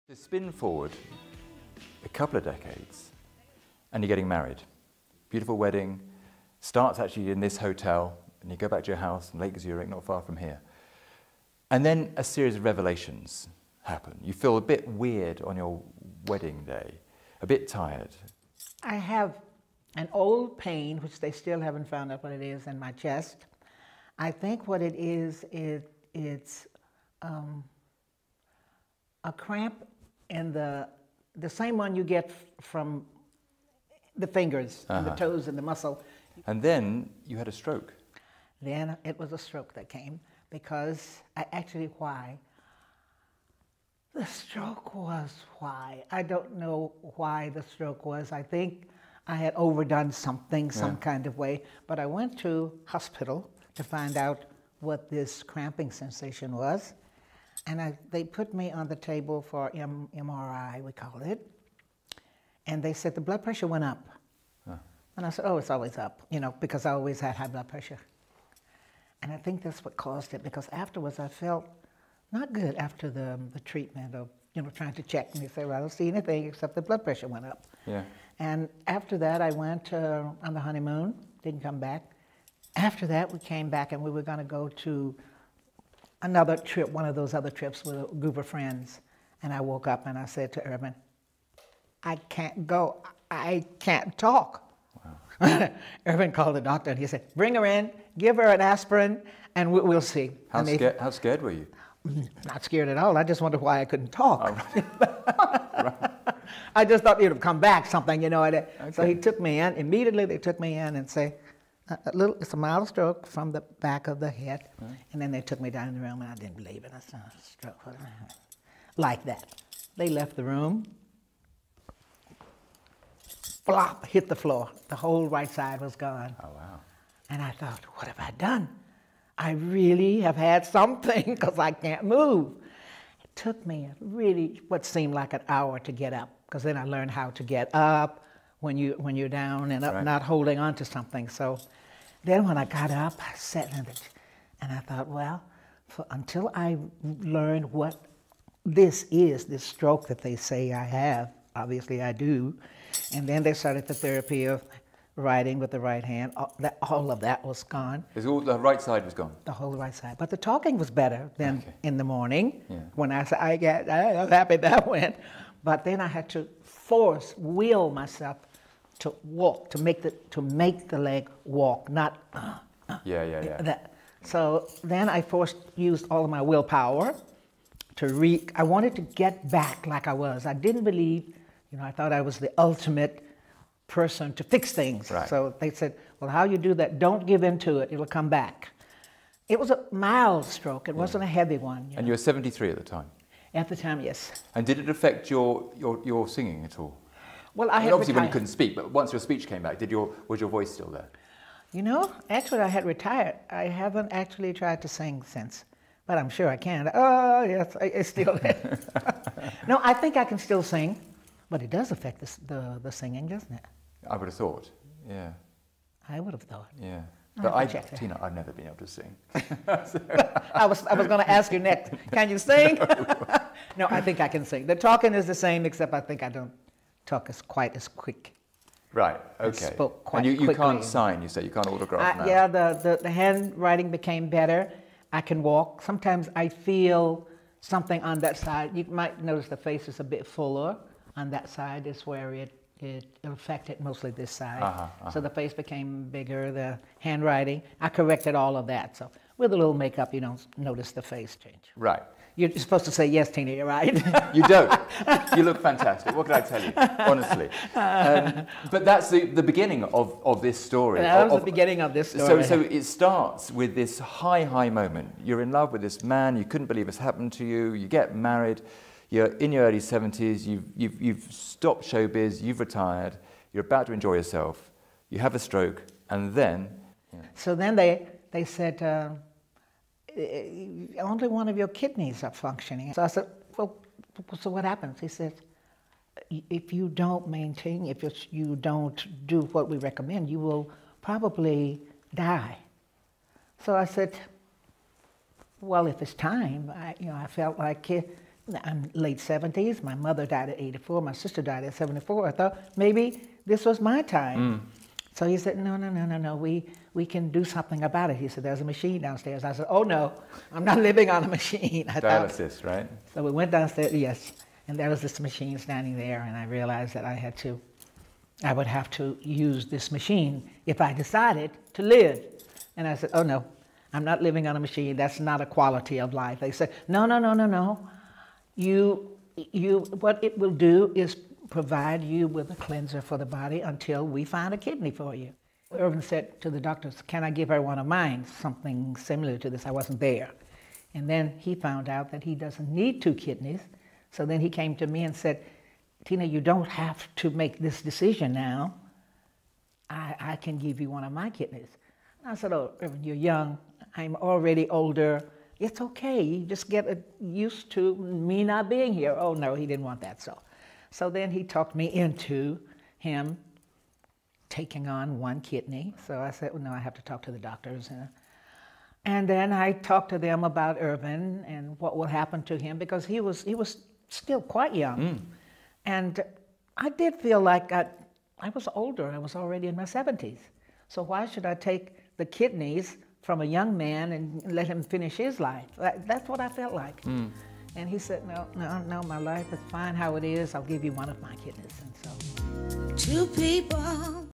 To spin forward a couple of decades and you're getting married. Beautiful wedding, starts actually in this hotel and you go back to your house in Lake Zurich, not far from here. And then a series of revelations happen. You feel a bit weird on your wedding day, a bit tired. I have an old pain, which they still haven't found out what it is, in my chest. I think what it is, it's a cramp in the same one you get from the fingers, and the toes, and the muscle. And then you had a stroke. Then it was a stroke that came, because why? The stroke was why. I don't know why the stroke was. I think I had overdone something, some kind of way, but I went to hospital to find out what this cramping sensation was. And they put me on the table for MRI, we call it. And they said the blood pressure went up. And I said, oh, it's always up, because I always had high blood pressure. And I think that's what caused it, because afterwards I felt not good after the treatment of, trying to check. And they said, well, I don't see anything except the blood pressure went up. Yeah. And after that, I went on the honeymoon, didn't come back. After that, we came back and we were going to go to another trip, one of those other trips with a group of friends. And I woke up and I said to Urban, I can't go, I can't talk. Wow. Urban called the doctor and he said, bring her in, give her an aspirin, and we'll see. How scared were you? Not scared at all. I just wondered why I couldn't talk. Oh, right. I just thought it would come back something, Okay. So he took me in. Immediately they took me in and say, it's a mild stroke from the back of the head. And then they took me down in the room and I didn't believe it. I said, stroke. Like that. They left the room. Flop, hit the floor. The whole right side was gone. Oh, wow. And I thought, what have I done? I really have had something, because I can't move. It took me really what seemed like an hour to get up, because then I learned how to get up when you're down and up, not holding on to something. So then when I got up, I sat in it, and I thought, well, until I learn what this is, this stroke that they say I have, obviously I do, and then they started the therapy of writing with the right hand. All of that was gone. The right side was gone? The whole right side. But the talking was better than in the morning. Yeah. When I said, I'm happy that went. But then I had to will myself to walk, to make the leg walk, not that. So then I used all of my willpower I wanted to get back like I was. I didn't believe, I thought I was the ultimate person to fix things. Right. So they said, well, how you do that, don't give in to it, it'll come back. It was a mild stroke, it wasn't a heavy one. And you were 73 at the time? At the time, yes. And did it affect your singing at all? Well, I had obviously when you couldn't speak, but once your speech came back, was your voice still there? Actually I had retired. I haven't actually tried to sing since, but I'm sure I can. Oh, yes, it's still there. No, I think I can still sing. But it does affect the singing, doesn't it? I would have thought, yeah. I would have thought. Yeah. But Tina, I've never been able to sing. I was going to ask you next, can you sing? No, I think I can sing. The talking is the same, except I think I don't talk quite as quick. Right, okay. I spoke quite quickly. And you can't sign, you say, you can't autograph now. Yeah, the handwriting became better. I can walk. Sometimes I feel something on that side. You might notice the face is a bit fuller. On that side is where it affected mostly this side. So the face became bigger, the handwriting. I corrected all of that. So with a little makeup, you don't notice the face change. Right. You're supposed to say, yes, Tina, you're right. You don't. You look fantastic. What can I tell you, honestly? But that's the beginning of this story. That was the beginning of this story. So it starts with this high moment. You're in love with this man. You couldn't believe it's happened to you. You get married. You're in your early 70s, you've stopped showbiz, you've retired, you're about to enjoy yourself, you have a stroke, and then... So then they said, only one of your kidneys are functioning. So I said, well, so what happens? He said, if you don't maintain, if you don't do what we recommend, you will probably die. So I said, well, if it's time, I felt like I'm late 70s. My mother died at 84. My sister died at 74. I thought maybe this was my time. So he said, no, we can do something about it. He said, there's a machine downstairs. I said, oh no, I'm not living on a machine. Dialysis, right? So we went downstairs, yes, and there was this machine standing there, and I realized that I would have to use this machine if I decided to live. And I said, oh no, I'm not living on a machine. That's not a quality of life. They said, no. What it will do is provide you with a cleanser for the body until we find a kidney for you. Irvin said to the doctors, can I give her one of mine? Something similar to this. I wasn't there. And then he found out that he doesn't need 2 kidneys. So then he came to me and said, Tina, you don't have to make this decision now. I can give you one of my kidneys. And I said, oh, Irvin, you're young. I'm already older. It's okay. You just get used to me not being here. Oh, no, he didn't want that. So then he talked me into him taking on 1 kidney. So I said, well, no, I have to talk to the doctors. And then I talked to them about Irvin and what will happen to him, because he was still quite young. And I did feel like I was older. I was already in my 70s. So why should I take the kidneys from a young man and let him finish his life? That's what I felt like. And he said, no, my life is fine how it is. I'll give you one of my kidneys. And so 2 people